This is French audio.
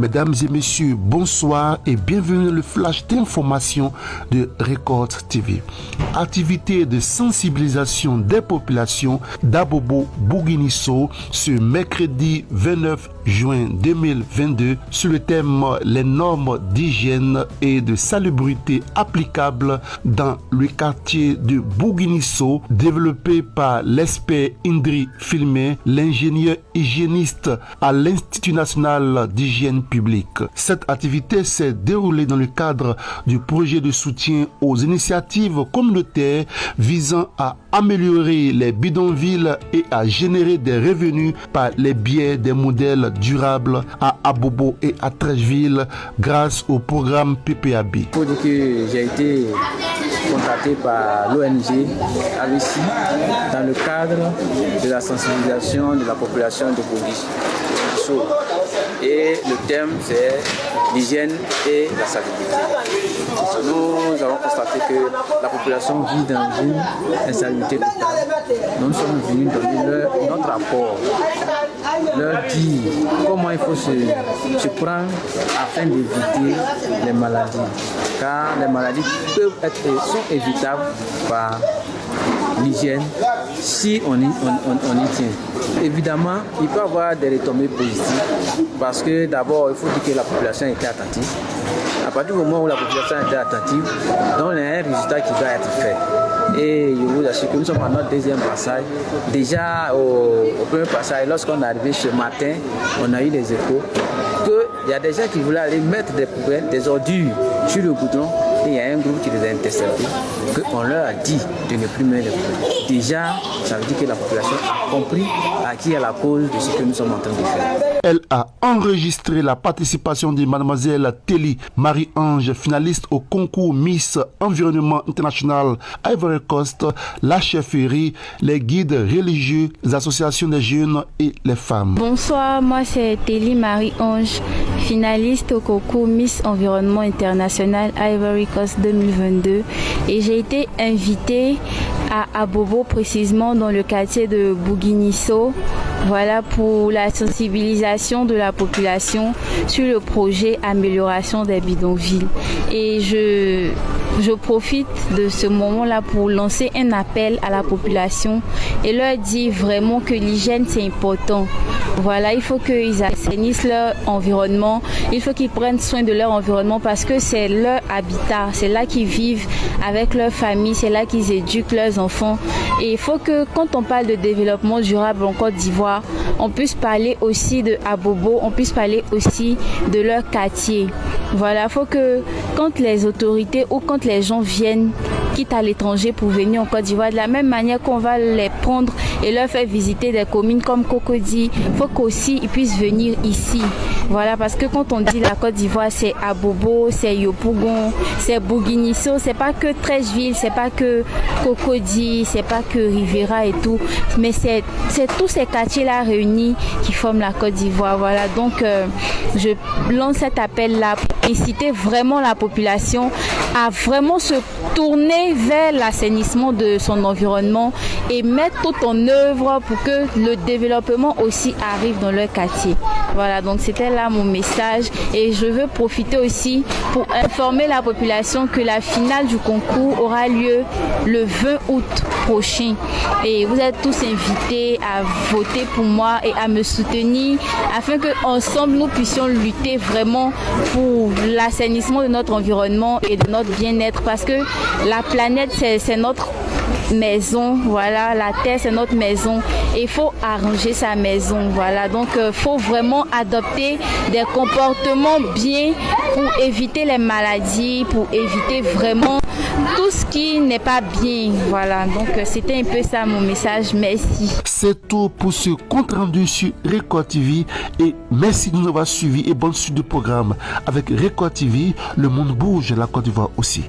Mesdames et messieurs, bonsoir et bienvenue dans le flash d'information de Record TV. Activité de sensibilisation des populations d'Abobo Bouguinisso ce mercredi 29 juin 2022 sur le thème les normes d'hygiène et de salubrité applicables dans le quartier de Bouguinisso, développé par l'expert Indri Filmé, l'ingénieur hygiéniste à l'Institut national d'hygiène publique. Cette activité s'est déroulée dans le cadre du projet de soutien aux initiatives communautaires visant à améliorer les bidonvilles et à générer des revenus par les biais des modèles durables à Abobo et à Trècheville grâce au programme PPAB. Il faut dire que j'ai été contacté par l'ONG AVC dans le cadre de la sensibilisation de la population de Bouguinisso. Et le thème c'est l'hygiène et la salubrité. Nous avons constaté que la population vit dans une insalubrité totale. Nous sommes venus donner notre apport, leur dire comment il faut se prendre afin d'éviter les maladies. Car les maladies sont évitables par l'hygiène si on y tient. Évidemment, il peut y avoir des retombées positives parce que d'abord, il faut dire que la population était attentive. À partir du moment où la population était attentive, donc il y a un résultat qui doit être fait. Et je vous assure que nous sommes à notre deuxième passage. Déjà au premier passage, lorsqu'on est arrivé ce matin, on a eu les échos qu'il y a des gens qui voulaient aller mettre des poubelles, des ordures sur le goudron. Et il y a un groupe qui les a interceptés, qu'on leur a dit de ne plus mettre les poubelles. Déjà, ça veut dire que la population a compris à qui est la cause de ce que nous sommes en train de faire. Elle a enregistré la participation de mademoiselle Telly Marie-Ange, finaliste au concours Miss Environnement International Ivory Coast, la chefferie, les guides religieux, les associations des jeunes et les femmes. Bonsoir, moi c'est Telly Marie-Ange, finaliste au concours Miss Environnement International Ivory Coast 2022 et j'ai été invitée à Abobo, précisément dans le quartier de Bouguinisso. Voilà, pour la sensibilisation de la population sur le projet amélioration des bidonvilles. Et je profite de ce moment-là pour lancer un appel à la population et leur dire vraiment que l'hygiène c'est important. Voilà, il faut qu'ils assainissent leur environnement, il faut qu'ils prennent soin de leur environnement parce que c'est leur habitat, c'est là qu'ils vivent avec leur famille, c'est là qu'ils éduquent leurs enfants. Et il faut que quand on parle de développement durable en Côte d'Ivoire, on puisse parler aussi de Abobo, on puisse parler aussi de leur quartier. Voilà, il faut que quand les autorités ou quand les gens viennent, quitte à l'étranger pour venir en Côte d'Ivoire, de la même manière qu'on va les prendre et leur faire visiter des communes comme Cocody, il faut qu'aussi ils puissent venir ici. Voilà, parce que quand on dit la Côte d'Ivoire, c'est Abobo, c'est Yopougon, c'est Bouguinisso, c'est pas que Trècheville, c'est pas que Cocody, c'est pas que Rivera et tout, mais c'est tous ces quartiers-là réunis qui forment la Côte d'Ivoire. Voilà, donc je lance cet appel-là pour inciter vraiment la population à vraiment se tourner vers l'assainissement de son environnement et mettre tout en œuvre pour que le développement aussi arrive dans leur quartier. Voilà, donc c'était là mon message et je veux profiter aussi pour informer la population que la finale du concours aura lieu le 20 août prochain et vous êtes tous invités à voter pour moi et à me soutenir afin que ensemble nous puissions lutter vraiment pour l'assainissement de notre environnement et de notre bien-être parce que la planète c'est notre maison, voilà, la terre c'est notre maison et il faut arranger sa maison, voilà, donc faut vraiment adopter des comportements bien pour éviter les maladies, pour éviter vraiment tout ce qui n'est pas bien, voilà, donc c'était un peu ça mon message, merci. C'est tout pour ce compte rendu sur Record TV et merci de nous avoir suivis et bonne suite de programme avec Record TV, le monde bouge, la Côte d'Ivoire aussi.